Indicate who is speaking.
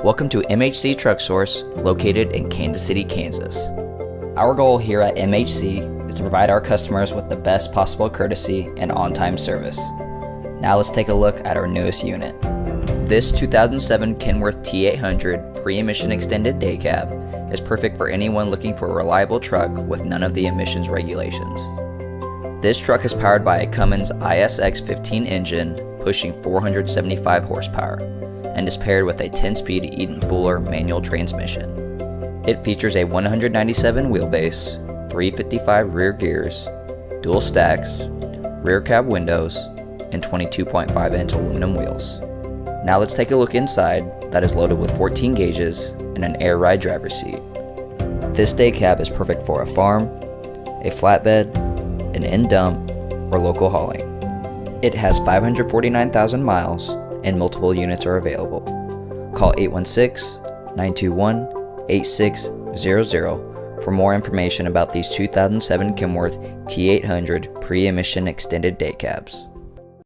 Speaker 1: Welcome to MHC Truck Source, located in Kansas City, Kansas. Our goal here at MHC is to provide our customers with the best possible courtesy and on-time service. Now let's take a look at our newest unit. This 2007 Kenworth T800 Pre-Emission Extended Day Cab is perfect for anyone looking for a reliable truck with none of the emissions regulations. This truck is powered by a Cummins ISX 15 engine pushing 475 horsepower and is paired with a 10-speed Eaton Fuller manual transmission. It features a 197 wheelbase, 355 rear gears, dual stacks, rear cab windows, and 22.5-inch aluminum wheels. Now let's take a look inside. That is loaded with 14 gauges and an air ride driver's seat. This day cab is perfect for a farm, a flatbed, an in-dump, or local hauling. It has 549,000 miles and multiple units are available. Call 816-921-8600 for more information about these 2007 Kenworth T800 Pre-Emission Extended Day Cabs.